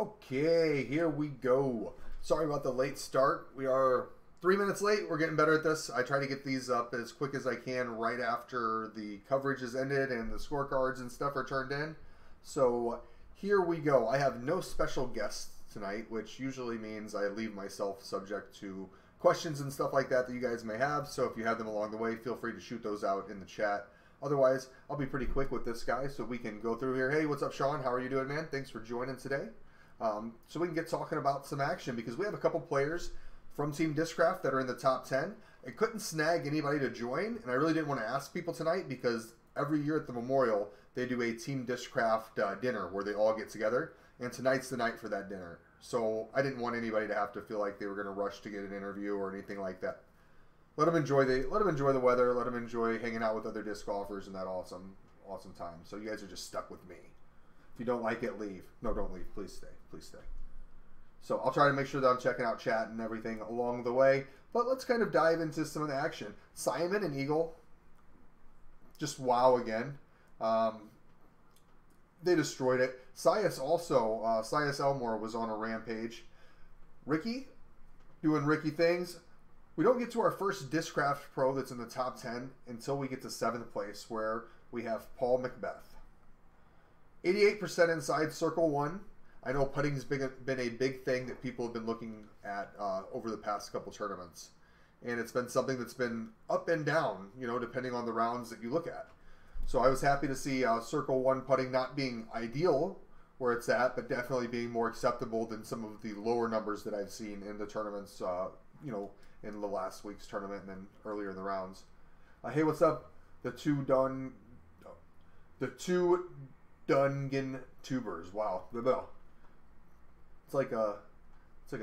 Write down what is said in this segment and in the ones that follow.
Okay, here we go. Sorry about the late start. We are 3 minutes late. We're getting better at this. I try to get these up as quick as I can right after the coverage is ended and the scorecards and stuff are turned in. So here we go. I have no special guests tonight, which usually means I leave myself subject to questions and stuff like that that you guys may have. So if you have them along the way, feel free to shoot those out in the chat. Otherwise, I'll be pretty quick with this guy so we can go through here. Hey, what's up, Sean? How are you doing, man? Thanks for joining today. So we can get talking about some action because we have a couple players from Team Discraft that are in the top 10. I couldn't snag anybody to join, and I really didn't want to ask people tonight because every year at the Memorial, they do a Team Discraft dinner where they all get together, and tonight's the night for that dinner. So I didn't want anybody to have to feel like they were going to rush to get an interview or anything like that. Let them enjoy the weather. Let them enjoy hanging out with other disc golfers and that awesome time. So you guys are just stuck with me. If you don't like it, leave. No, don't leave. Please stay. Please stay. So I'll try to make sure that I'm checking out chat and everything along the way. But let's kind of dive into some of the action. Simon and Eagle, just wow again. They destroyed it. Sias also, Sias Elmore was on a rampage. Ricky, doing Ricky things. We don't get to our first Discraft Pro that's in the top 10 until we get to 7th place, where we have Paul Macbeth. 88% inside circle 1. I know putting's been a big thing that people have been looking at over the past couple tournaments. And it's been something that's been up and down, you know, depending on the rounds that you look at. So I was happy to see circle 1 putting not being ideal where it's at, but definitely being more acceptable than some of the lower numbers that I've seen in the tournaments, you know, in the last week's tournament and then earlier in the rounds. Hey, what's up? The two Dungan tubers. Wow. It's like a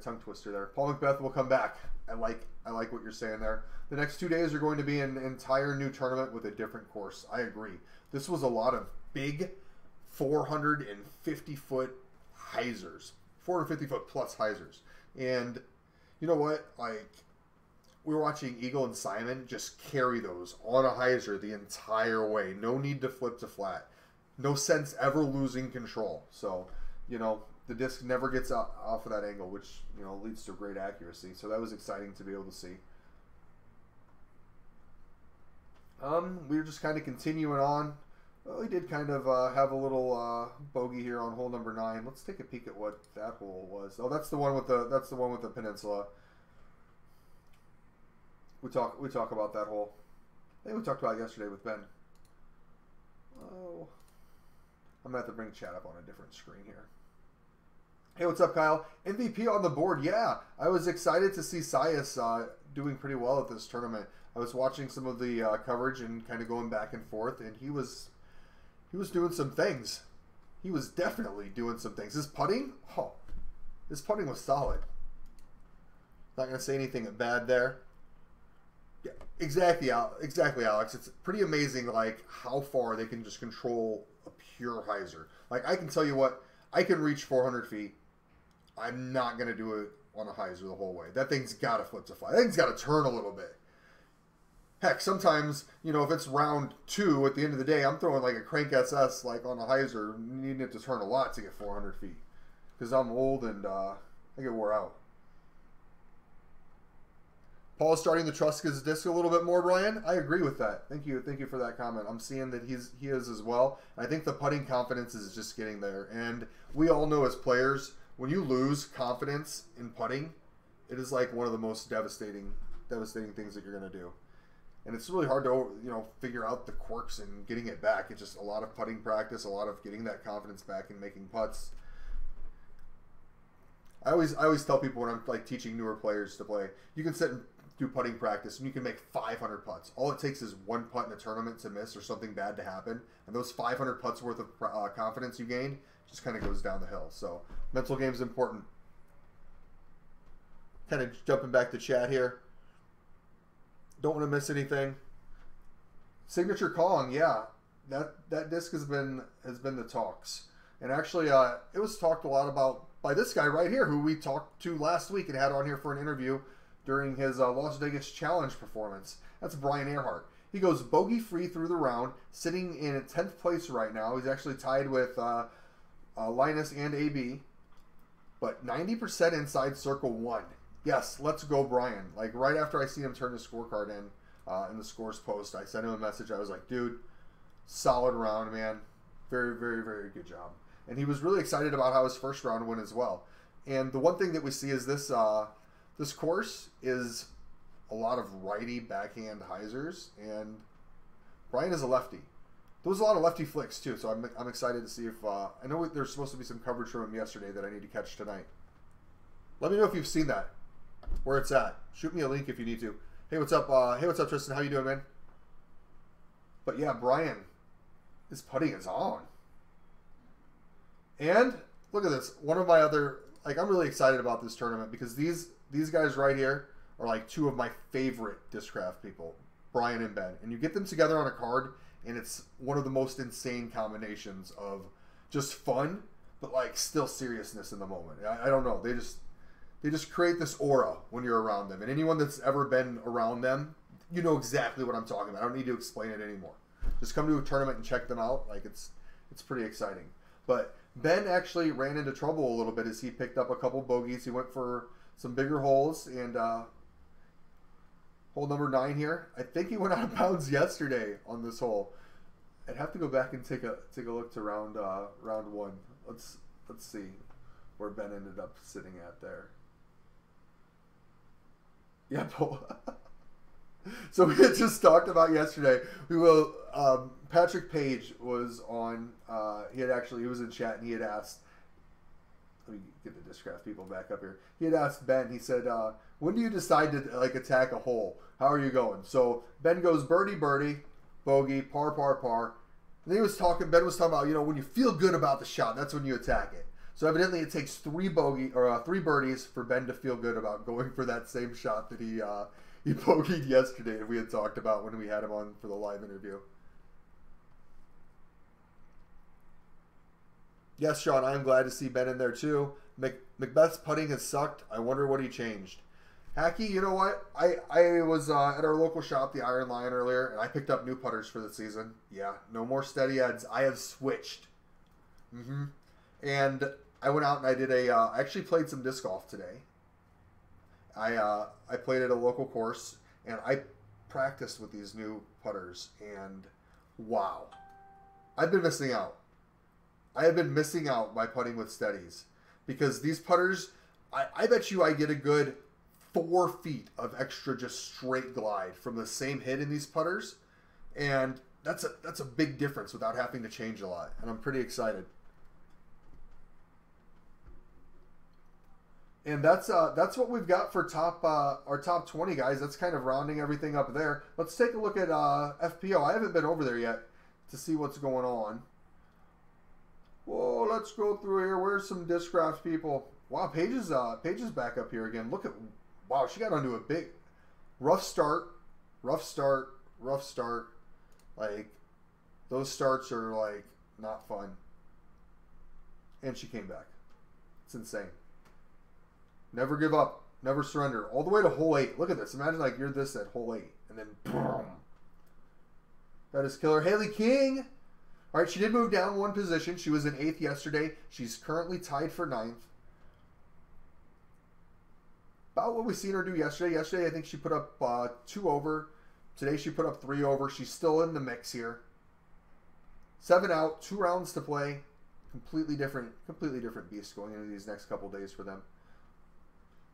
tongue twister there. Paul Macbeth will come back. I like what you're saying there. The next 2 days are going to be an entire new tournament with a different course. I agree. This was a lot of big 450-foot hyzers. 450-foot plus hyzers. And you know what? Like, we were watching Eagle and Simon just carry those on a hyzer the entire way. No need to flip to flat. No sense ever losing control. So, you know, the disc never gets off of that angle, which, you know, leads to great accuracy. So that was exciting to be able to see. We were just kind of continuing on. Well, we did kind of have a little bogey here on hole number 9. Let's take a peek at what that hole was. Oh, that's the one with the peninsula. We talk about that hole. I think we talked about it yesterday with Ben. Oh, I'm gonna have to bring chat up on a different screen here. Hey, what's up, Kyle? MVP on the board. Yeah, I was excited to see Sias doing pretty well at this tournament. I was watching some of the coverage and kind of going back and forth, and he was doing some things. He was definitely doing some things. His putting was solid. Not gonna say anything bad there. Yeah, exactly, Alex. It's pretty amazing, like, how far they can just control a pure hyzer. Like, I can tell you what, I can reach 400 feet. I'm not going to do it on a hyzer the whole way. That thing's got to flip to fly. That thing's got to turn a little bit. Heck, sometimes, you know, if it's round 2 at the end of the day, I'm throwing like a crank SS, like, on a hyzer, needing it to turn a lot to get 400 feet. Because I'm old and I get wore out. Paul's starting to trust his disc a little bit more, Brian. I agree with that. Thank you for that comment. I'm seeing that he is as well. I think the putting confidence is just getting there. And we all know as players, when you lose confidence in putting, it is like one of the most devastating things that you're going to do. And it's really hard to, you know, figure out the quirks and getting it back. It's just a lot of putting practice, a lot of getting that confidence back and making putts. I always tell people when I'm like teaching newer players to play, you can sit and do putting practice and you can make 500 putts. All it takes is one putt in a tournament to miss or something bad to happen, and those 500 putts worth of confidence you gained just kind of goes down the hill. So mental game is important. Kind of jumping back to chat here. Don't want to miss anything. Signature Kong, yeah, that disc has been the talks, and actually it was talked a lot about by this guy right here, who we talked to last week and had on here for an interview during his Las Vegas Challenge performance. That's Brian Earhart. He goes bogey-free through the round, sitting in 10th place right now. He's actually tied with Linus and AB. But 90% inside circle 1. Yes, let's go, Brian. Like, right after I see him turn his scorecard in the scores post, I sent him a message. I was like, dude, solid round, man. Very, very, very good job. And he was really excited about how his first round went as well. And the one thing that we see is this this course is a lot of righty backhand hyzers, and Brian is a lefty. There was a lot of lefty flicks too, so I'm excited to see if I know there's supposed to be some coverage from him yesterday that I need to catch tonight. Let me know if you've seen that, where it's at. Shoot me a link if you need to. Hey, what's up? Hey, what's up, Tristan? How you doing, man? But yeah, Brian, his putting is on. And look at this. One of my other, like, I'm really excited about this tournament because these guys right here are like two of my favorite Discraft people, Brian and Ben. And you get them together on a card, and it's one of the most insane combinations of just fun, but like still seriousness in the moment. I don't know. They just create this aura when you're around them. And anyone that's ever been around them, you know exactly what I'm talking about. I don't need to explain it anymore. Just come to a tournament and check them out. Like, it's pretty exciting. But Ben actually ran into trouble a little bit as he picked up a couple bogeys. He went for some bigger holes, and hole number 9 here. I think he went out of bounds yesterday on this hole. I'd have to go back and take a look to round 1. Let's see where Ben ended up sitting at there. Yeah, so we had just talked about yesterday. We will. Patrick Page was on. He was in chat and he had asked. Let me get the Discraft people back up here. He had asked Ben. He said, "When do you decide to like attack a hole? How are you going?" So Ben goes birdie, birdie, bogey, par, par, par. And Ben was talking about, you know, when you feel good about the shot, that's when you attack it. So evidently, it takes 3 birdies for Ben to feel good about going for that same shot that he bogeyed yesterday, and we had talked about when we had him on for the live interview. Yes, Sean, I'm glad to see Ben in there too. Macbeth's putting has sucked. I wonder what he changed. Hacky, you know what? I was at our local shop, the Iron Lion, earlier, and I picked up new putters for the season. Yeah, no more steady eds. I have switched. And I went out and I did I actually played some disc golf today. I played at a local course, and I practiced with these new putters, and wow. I've been missing out. I have been missing out by putting with steadies, because these putters, I bet you I get a good 4 feet of extra just straight glide from the same hit in these putters, and that's a big difference without having to change a lot, and I'm pretty excited. And that's what we've got for our top 20 guys. That's kind of rounding everything up there. Let's take a look at FPO. I haven't been over there yet to see what's going on. Whoa, let's go through here. Where's some Discraft people? Wow, Paige is back up here again. Look at, wow, she got onto a big rough start. Like, those starts are like not fun. And she came back. It's insane. Never give up. Never surrender. All the way to hole 8. Look at this. Imagine like you're this at hole 8. And then boom. That is killer. Haley King. All right, she did move down 1 position. She was in 8th yesterday. She's currently tied for 9th. About what we seen her do yesterday. Yesterday, I think she put up 2 over. Today, she put up 3 over. She's still in the mix here. 7 out. 2 rounds to play. Completely different beast going into these next couple days for them.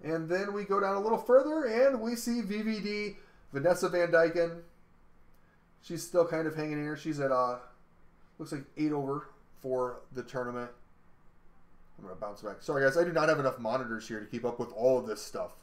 And then we go down a little further, and we see VVD, Vanessa Van Dyken. She's still kind of hanging in here. She's at, looks like 8 over for the tournament. I'm going to bounce back. Sorry, guys. I do not have enough monitors here to keep up with all of this stuff.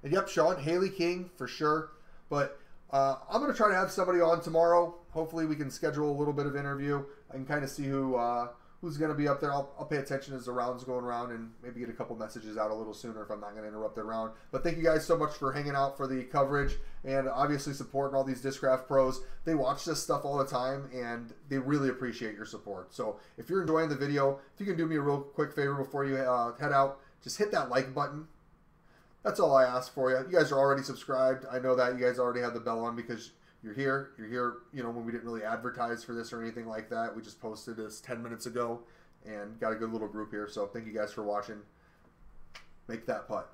And, yep, Sean, Haley King for sure. But I'm going to try to have somebody on tomorrow. Hopefully we can schedule a little bit of interview. I can kind of see who's going to be up there. I'll pay attention as the round's going around and maybe get a couple messages out a little sooner if I'm not going to interrupt the round. But thank you guys so much for hanging out for the coverage and obviously supporting all these Discraft pros. They watch this stuff all the time and they really appreciate your support. So if you're enjoying the video, if you can do me a real quick favor before you head out, just hit that like button. That's all I ask for you. You guys are already subscribed. I know that you guys already have the bell on because you're here, you know, when we didn't really advertise for this or anything like that. We just posted this 10 minutes ago. and got a good little group here. So thank you guys for watching. Make that putt.